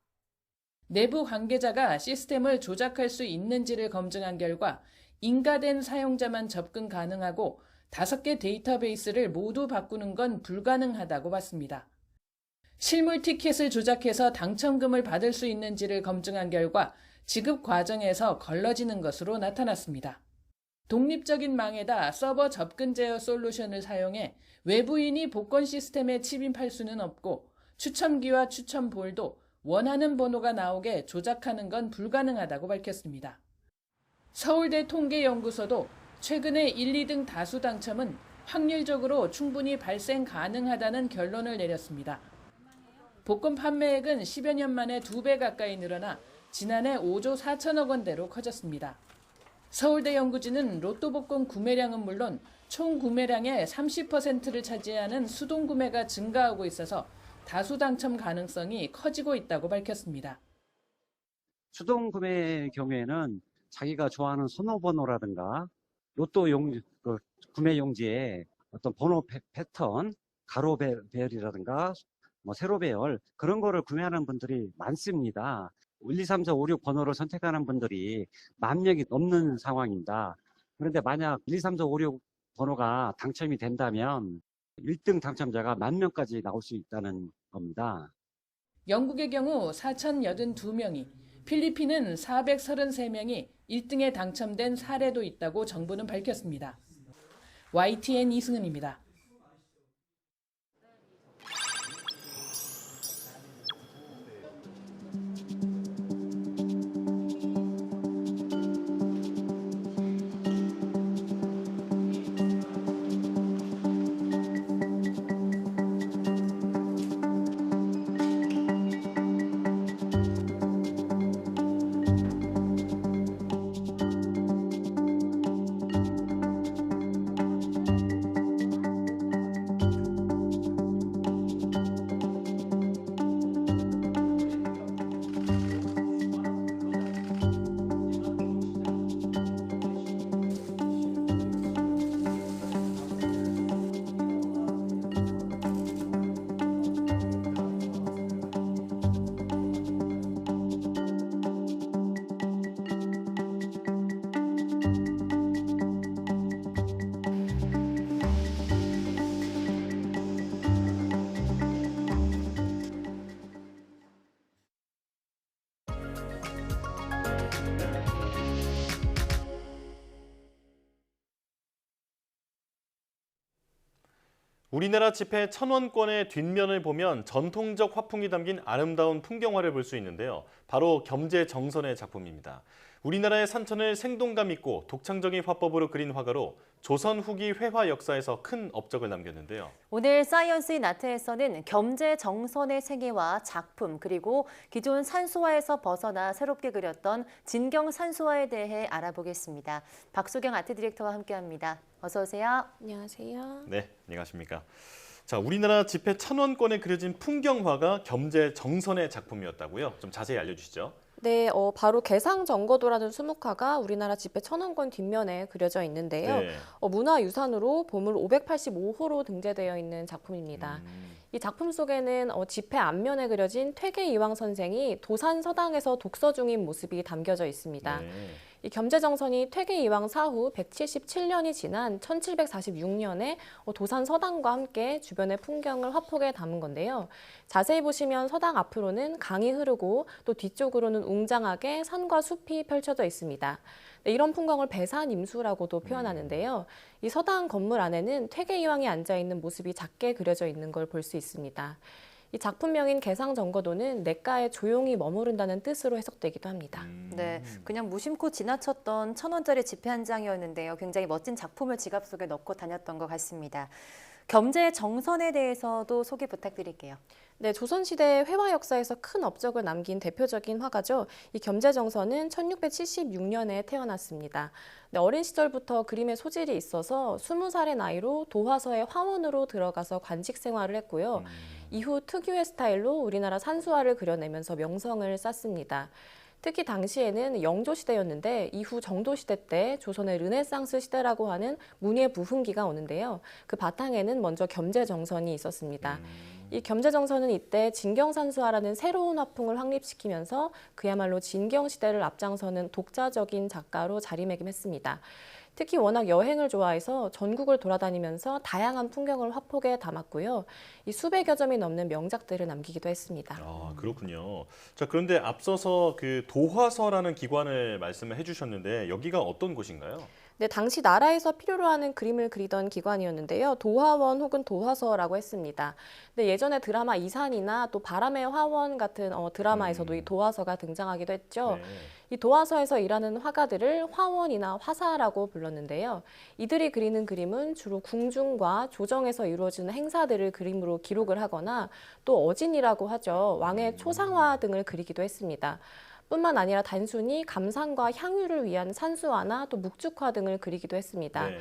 내부 관계자가 시스템을 조작할 수 있는지를 검증한 결과 인가된 사용자만 접근 가능하고 5개 데이터베이스를 모두 바꾸는 건 불가능하다고 봤습니다. 실물 티켓을 조작해서 당첨금을 받을 수 있는지를 검증한 결과 지급 과정에서 걸러지는 것으로 나타났습니다. 독립적인 망에다 서버 접근 제어 솔루션을 사용해 외부인이 복권 시스템에 침입할 수는 없고 추첨기와 추첨볼도 원하는 번호가 나오게 조작하는 건 불가능하다고 밝혔습니다. 서울대 통계연구소도 최근에 1, 2등 다수 당첨은 확률적으로 충분히 발생 가능하다는 결론을 내렸습니다. 복권 판매액은 10여 년 만에 2배 가까이 늘어나 지난해 5조 4천억 원대로 커졌습니다. 서울대 연구진은 로또 복권 구매량은 물론 총 구매량의 30%를 차지하는 수동 구매가 증가하고 있어서 다수 당첨 가능성이 커지고 있다고 밝혔습니다. 수동 구매의 경우에는 자기가 좋아하는 선호번호라든가 로또 구매 용지에 어떤 번호 패턴, 가로 배열이라든가 세로 배열 그런 거를 구매하는 분들이 많습니다. 1, 2, 3, 4, 5, 6 번호를 선택하는 분들이 10,000명이 넘는 상황입니다. 그런데 만약 1, 2, 3, 4, 5, 6 번호가 당첨이 된다면 1등 당첨자가 10,000명까지 나올 수 있다는 겁니다. 영국의 경우 4,082명이, 필리핀은 433명이 1등에 당첨된 사례도 있다고 정부는 밝혔습니다. YTN 이승은입니다. 우리나라 지폐 1,000원권의 뒷면을 보면 전통적 화풍이 담긴 아름다운 풍경화를 볼 수 있는데요. 바로 겸재정선의 작품입니다. 우리나라의 산천을 생동감 있고 독창적인 화법으로 그린 화가로 조선 후기 회화 역사에서 큰 업적을 남겼는데요. 오늘 사이언스인 아트에서는 겸재정선의 생애와 작품 그리고 기존 산수화에서 벗어나 새롭게 그렸던 진경 산수화에 대해 알아보겠습니다. 박소경 아트 디렉터와 함께합니다. 어서 오세요. 안녕하세요. 네, 안녕하십니까. 자, 우리나라 지폐 1,000원권에 그려진 풍경화가 겸재정선의 작품이었다고요? 좀 자세히 알려주시죠. 네, 바로 개상정거도라는 수묵화가 우리나라 지폐 1,000원권 뒷면에 그려져 있는데요. 네. 문화유산으로 보물 585호로 등재되어 있는 작품입니다. 이 작품 속에는 지폐 앞면에 그려진 퇴계이황 선생이 도산서당에서 독서 중인 모습이 담겨져 있습니다. 네. 이 겸재정선이 퇴계이황 사후 177년이 지난 1746년에 도산 서당과 함께 주변의 풍경을 화폭에 담은 건데요. 자세히 보시면 서당 앞으로는 강이 흐르고 또 뒤쪽으로는 웅장하게 산과 숲이 펼쳐져 있습니다. 네, 이런 풍경을 배산임수라고도 표현하는데요. 이 서당 건물 안에는 퇴계이황이 앉아있는 모습이 작게 그려져 있는 걸 볼 수 있습니다. 이 작품명인 개상정거도는 냇가에 조용히 머무른다는 뜻으로 해석되기도 합니다. 네, 그냥 무심코 지나쳤던 1,000원짜리 지폐 한 장이었는데요. 굉장히 멋진 작품을 지갑 속에 넣고 다녔던 것 같습니다. 겸재정선에 대해서도 소개 부탁드릴게요. 네, 조선시대 회화 역사에서 큰 업적을 남긴 대표적인 화가죠. 이 겸재정선은 1676년에 태어났습니다. 네, 어린 시절부터 그림에 소질이 있어서 20살의 나이로 도화서의 화원으로 들어가서 관직 생활을 했고요. 이후 특유의 스타일로 우리나라 산수화를 그려내면서 명성을 쌓습니다. 특히 당시에는 영조시대였는데 이후 정조시대 때 조선의 르네상스 시대라고 하는 문예 부흥기가 오는데요. 그 바탕에는 먼저 겸재정선이 있었습니다. 이 겸재정선은 이때 진경산수화라는 새로운 화풍을 확립시키면서 그야말로 진경시대를 앞장서는 독자적인 작가로 자리매김했습니다. 특히 워낙 여행을 좋아해서 전국을 돌아다니면서 다양한 풍경을 화폭에 담았고요. 이 수백여 점이 넘는 명작들을 남기기도 했습니다. 아, 그렇군요. 자, 그런데 앞서서 그 도화서라는 기관을 말씀을 해주셨는데 여기가 어떤 곳인가요? 네, 당시 나라에서 필요로 하는 그림을 그리던 기관이었는데요. 도화원 혹은 도화서라고 했습니다. 근데 예전에 드라마 이산이나 또 바람의 화원 같은 드라마에서도 이 도화서가 등장하기도 했죠. 네. 이 도화서에서 일하는 화가들을 화원이나 화사라고 불렀는데요. 이들이 그리는 그림은 주로 궁중과 조정에서 이루어지는 행사들을 그림으로 기록을 하거나 또 어진이라고 하죠. 왕의 초상화 등을 그리기도 했습니다. 뿐만 아니라 단순히 감상과 향유를 위한 산수화나 또 묵죽화 등을 그리기도 했습니다. 네.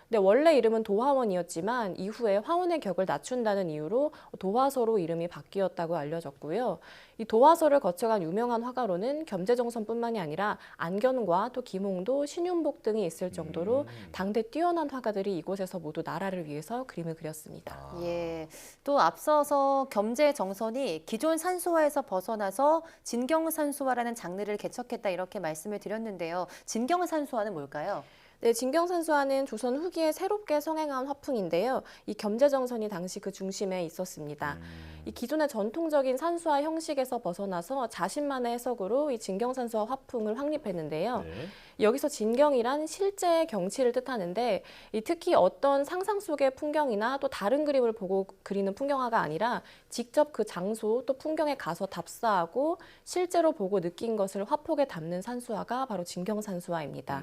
근데 원래 이름은 도화원이었지만 이후에 화원의 격을 낮춘다는 이유로 도화서로 이름이 바뀌었다고 알려졌고요. 이 도화서를 거쳐간 유명한 화가로는 겸재정선뿐만이 아니라 안견과 또 김홍도, 신윤복 등이 있을 정도로 당대 뛰어난 화가들이 이곳에서 모두 나라를 위해서 그림을 그렸습니다. 예, 또 앞서서 겸재정선이 기존 산수화에서 벗어나서 진경산수화라는 장르를 개척했다 이렇게 말씀을 드렸는데요. 진경산수화는 뭘까요? 네, 진경산수화는 조선 후기에 새롭게 성행한 화풍인데요. 이 겸재정선이 당시 그 중심에 있었습니다. 이 기존의 전통적인 산수화 형식에서 벗어나서 자신만의 해석으로 이 진경산수화 화풍을 확립했는데요. 네. 여기서 진경이란 실제의 경치를 뜻하는데 특히 어떤 상상 속의 풍경이나 또 다른 그림을 보고 그리는 풍경화가 아니라 직접 그 장소 또 풍경에 가서 답사하고 실제로 보고 느낀 것을 화폭에 담는 산수화가 바로 진경산수화입니다.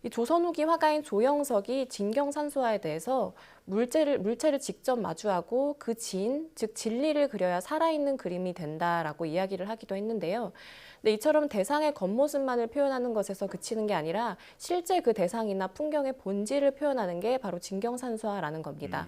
이 조선 후기 화가인 조영석이 진경산수화에 대해서 물체를 직접 마주하고 그 진, 즉 진리를 그려야 살아있는 그림이 된다라고 이야기를 하기도 했는데요. 근데 이처럼 대상의 겉모습만을 표현하는 것에서 그치는 게 아니라 실제 그 대상이나 풍경의 본질을 표현하는 게 바로 진경산수화라는 겁니다.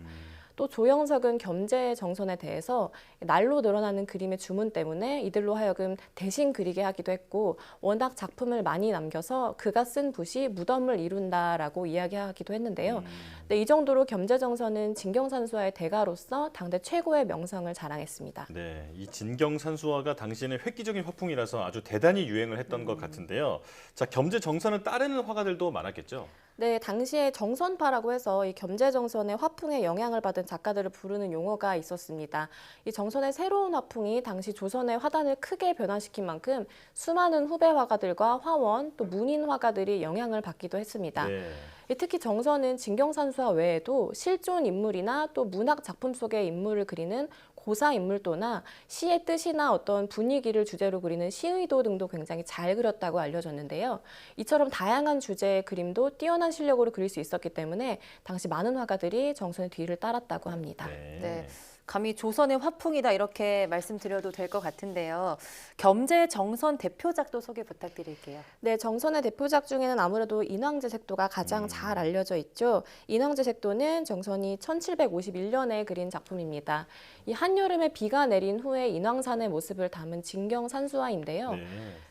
또 조영석은 겸재정선에 대해서 날로 늘어나는 그림의 주문 때문에 이들로 하여금 대신 그리게 하기도 했고 워낙 작품을 많이 남겨서 그가 쓴 붓이 무덤을 이룬다라고 이야기하기도 했는데요. 네, 이 정도로 겸재정선은 진경산수화의 대가로서 당대 최고의 명성을 자랑했습니다. 네, 이 진경산수화가 당시에는 획기적인 화풍이라서 아주 대단히 유행을 했던 것 같은데요. 자, 겸재정선을 따르는 화가들도 많았겠죠? 네, 당시에 정선파라고 해서 이 겸재정선의 화풍에 영향을 받은 작가들을 부르는 용어가 있었습니다. 이 정선의 새로운 화풍이 당시 조선의 화단을 크게 변화시킨 만큼 수많은 후배 화가들과 화원 또 문인 화가들이 영향을 받기도 했습니다. 네. 특히 정선은 진경산수화 외에도 실존 인물이나 또 문학 작품 속의 인물을 그리는 고사 인물도나 시의 뜻이나 어떤 분위기를 주제로 그리는 시의도 등도 굉장히 잘 그렸다고 알려졌는데요. 이처럼 다양한 주제의 그림도 뛰어난 실력으로 그릴 수 있었기 때문에 당시 많은 화가들이 정선의 뒤를 따랐다고 합니다. 네. 감히 조선의 화풍이다 이렇게 말씀드려도 될 것 같은데요. 겸재정선 대표작도 소개 부탁드릴게요. 네, 정선의 대표작 중에는 아무래도 인왕제색도가 가장 잘 알려져 있죠. 인왕제색도는 정선이 1751년에 그린 작품입니다. 이 한여름에 비가 내린 후에 인왕산의 모습을 담은 진경산수화인데요. 네.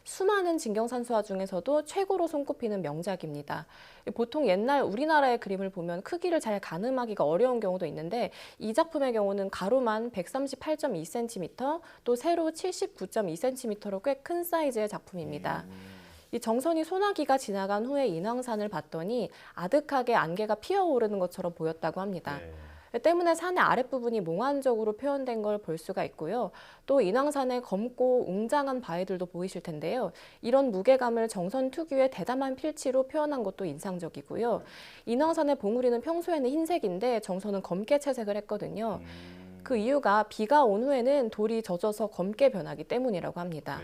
수많은 진경산수화 중에서도 최고로 손꼽히는 명작입니다. 보통 옛날 우리나라의 그림을 보면 크기를 잘 가늠하기가 어려운 경우도 있는데 이 작품의 경우는 가로만 138.2cm, 또 세로 79.2cm로 꽤 큰 사이즈의 작품입니다. 이 정선이 소나기가 지나간 후에 인왕산을 봤더니 아득하게 안개가 피어오르는 것처럼 보였다고 합니다. 때문에 산의 아랫부분이 몽환적으로 표현된 걸 볼 수가 있고요. 또 인왕산의 검고 웅장한 바위들도 보이실 텐데요. 이런 무게감을 정선 특유의 대담한 필치로 표현한 것도 인상적이고요. 인왕산의 봉우리는 평소에는 흰색인데 정선은 검게 채색을 했거든요. 그 이유가 비가 온 후에는 돌이 젖어서 검게 변하기 때문이라고 합니다.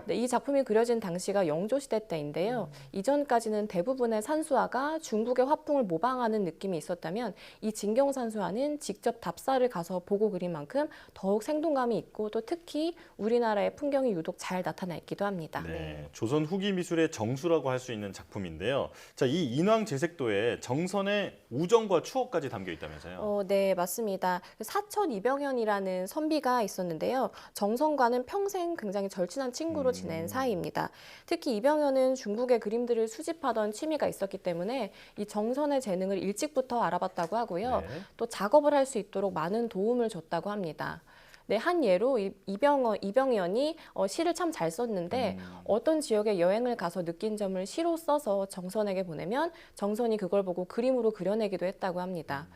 네, 이 작품이 그려진 당시가 영조시대 때인데요. 이전까지는 대부분의 산수화가 중국의 화풍을 모방하는 느낌이 있었다면 이 진경산수화는 직접 답사를 가서 보고 그린 만큼 더욱 생동감이 있고 또 특히 우리나라의 풍경이 유독 잘 나타나 있기도 합니다. 네, 조선 후기 미술의 정수라고 할 수 있는 작품인데요. 자, 이 인왕제색도에 정선의 우정과 추억까지 담겨 있다면서요? 네, 맞습니다. 사천 이병현이라는 선비가 있었는데요. 정선과는 평생 굉장히 절친한 친구로 지낸 사이입니다. 특히 이병현은 중국의 그림들을 수집하던 취미가 있었기 때문에 이 정선의 재능을 일찍부터 알아봤다고 하고요. 네. 또 작업을 할 수 있도록 많은 도움을 줬다고 합니다. 네, 한 예로 이병현이 시를 참 잘 썼는데 어떤 지역에 여행을 가서 느낀 점을 시로 써서 정선에게 보내면 정선이 그걸 보고 그림으로 그려내기도 했다고 합니다.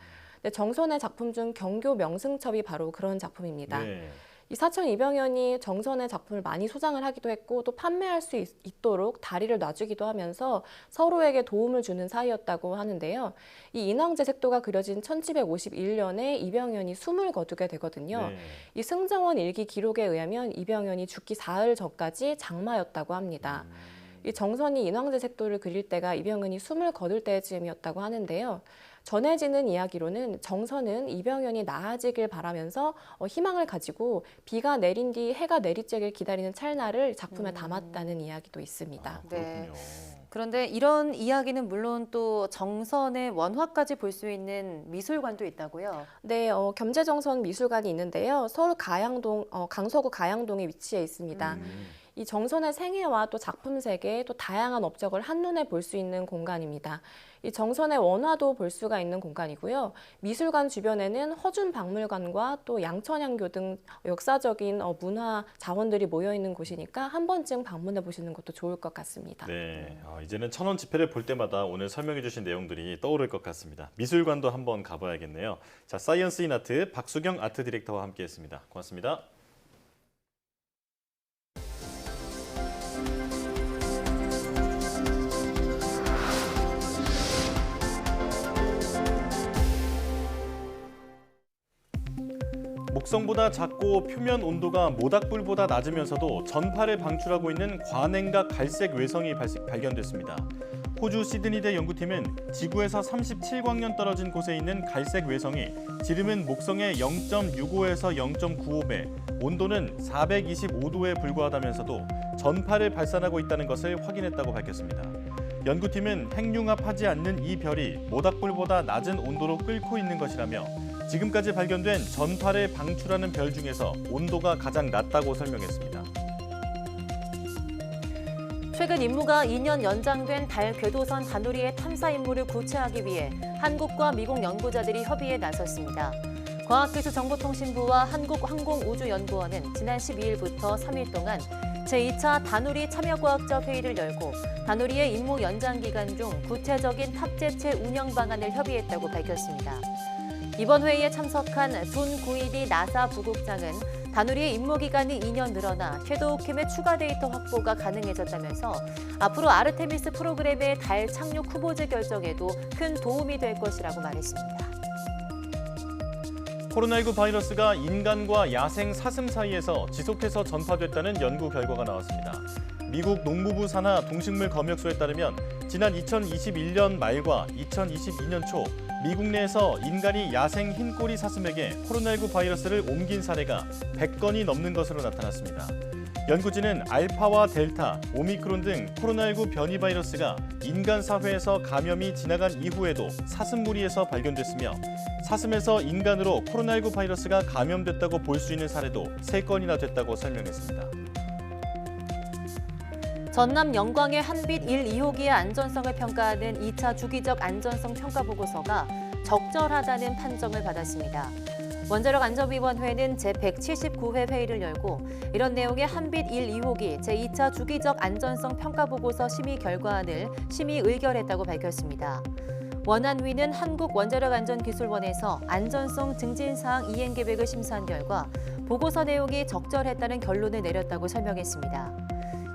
네, 정선의 작품 중 경교 명승첩이 바로 그런 작품입니다. 네. 이 사촌 이병현이 정선의 작품을 많이 소장을 하기도 했고 또 판매할 수 있도록 다리를 놔주기도 하면서 서로에게 도움을 주는 사이였다고 하는데요. 이 인왕제색도가 그려진 1751년에 이병현이 숨을 거두게 되거든요. 네. 이 승정원 일기 기록에 의하면 이병현이 죽기 사흘 전까지 장마였다고 합니다. 이 정선이 인왕제색도를 그릴 때가 이병현이 숨을 거둘 때쯤이었다고 하는데요. 전해지는 이야기로는 정선은 이병현이 나아지길 바라면서 희망을 가지고 비가 내린 뒤 해가 내리쬐길 기다리는 찰나를 작품에 담았다는 이야기도 있습니다. 네. 그런데 이런 이야기는 물론 또 정선의 원화까지 볼 수 있는 미술관도 있다고요? 네, 겸재정선 미술관이 있는데요. 서울 강서구 가양동에 위치해 있습니다. 이 정선의 생애와 또 작품 세계, 또 다양한 업적을 한눈에 볼 수 있는 공간입니다. 이 정선의 원화도 볼 수가 있는 공간이고요. 미술관 주변에는 허준박물관과 또 양천향교 등 역사적인 문화 자원들이 모여 있는 곳이니까 한 번쯤 방문해 보시는 것도 좋을 것 같습니다. 네, 이제는 1,000원 지폐를 볼 때마다 오늘 설명해 주신 내용들이 떠오를 것 같습니다. 미술관도 한번 가봐야겠네요. 자, 사이언스 인 아트 박수경 아트 디렉터와 함께했습니다. 고맙습니다. 목성보다 작고 표면 온도가 모닥불보다 낮으면서도 전파를 방출하고 있는 관행각 갈색 외성이 발견됐습니다. 호주 시드니대 연구팀은 지구에서 37광년 떨어진 곳에 있는 갈색 외성이 지름은 목성의 0.65에서 0.95배, 온도는 425도에 불과하다면서도 전파를 발산하고 있다는 것을 확인했다고 밝혔습니다. 연구팀은 핵융합하지 않는 이 별이 모닥불보다 낮은 온도로 끓고 있는 것이라며 지금까지 발견된 전파를 방출하는 별 중에서 온도가 가장 낮다고 설명했습니다. 최근 임무가 2년 연장된 달 궤도선 다누리의 탐사 임무를 구체화하기 위해 한국과 미국 연구자들이 협의에 나섰습니다. 과학기술정보통신부와 한국항공우주연구원은 지난 12일부터 3일 동안 제2차 다누리 참여과학자 회의를 열고 다누리의 임무 연장 기간 중 구체적인 탑재체 운영 방안을 협의했다고 밝혔습니다. 이번 회의에 참석한 존 구이디 나사 부국장은 다누리의 임무 기간이 2년 늘어나 섀도우캠의 추가 데이터 확보가 가능해졌다면서 앞으로 아르테미스 프로그램의 달 착륙 후보지 결정에도 큰 도움이 될 것이라고 말했습니다. 코로나19 바이러스가 인간과 야생 사슴 사이에서 지속해서 전파됐다는 연구 결과가 나왔습니다. 미국 농무부 산하 동식물 검역소에 따르면 지난 2021년 말과 2022년 초 미국 내에서 인간이 야생 흰꼬리 사슴에게 코로나19 바이러스를 옮긴 사례가 100건이 넘는 것으로 나타났습니다. 연구진은 알파와 델타, 오미크론 등 코로나19 변이 바이러스가 인간 사회에서 감염이 지나간 이후에도 사슴 무리에서 발견됐으며 사슴에서 인간으로 코로나19 바이러스가 감염됐다고 볼 수 있는 사례도 3건이나 됐다고 설명했습니다. 전남 영광의 한빛 1, 2호기의 안전성을 평가하는 2차 주기적 안전성 평가 보고서가 적절하다는 판정을 받았습니다. 원자력안전위원회는 제179회 회의를 열고 이런 내용의 한빛 1, 2호기 제2차 주기적 안전성 평가 보고서 심의 결과안을 심의 의결했다고 밝혔습니다. 원안위는 한국원자력안전기술원에서 안전성 증진사항 이행계획을 심사한 결과 보고서 내용이 적절했다는 결론을 내렸다고 설명했습니다.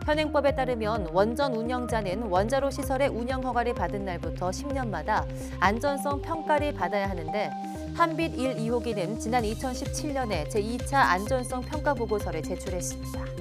현행법에 따르면 원전 운영자는 원자로 시설의 운영 허가를 받은 날부터 10년마다 안전성 평가를 받아야 하는데 한빛 1, 2호기는 지난 2017년에 제2차 안전성 평가 보고서를 제출했습니다.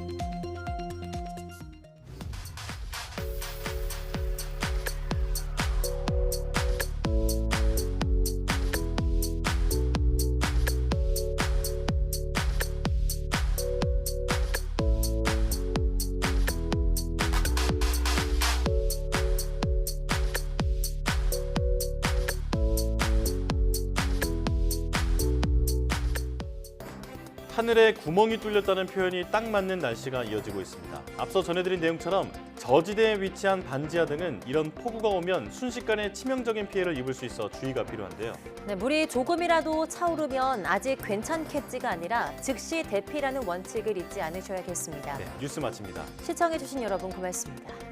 하늘에 구멍이 뚫렸다는 표현이 딱 맞는 날씨가 이어지고 있습니다. 앞서 전해드린 내용처럼 저지대에 위치한 반지하 등은 이런 폭우가 오면 순식간에 치명적인 피해를 입을 수 있어 주의가 필요한데요. 네, 물이 조금이라도 차오르면 아직 괜찮겠지가 아니라 즉시 대피라는 원칙을 잊지 않으셔야겠습니다. 네, 뉴스 마칩니다. 시청해주신 여러분 고맙습니다.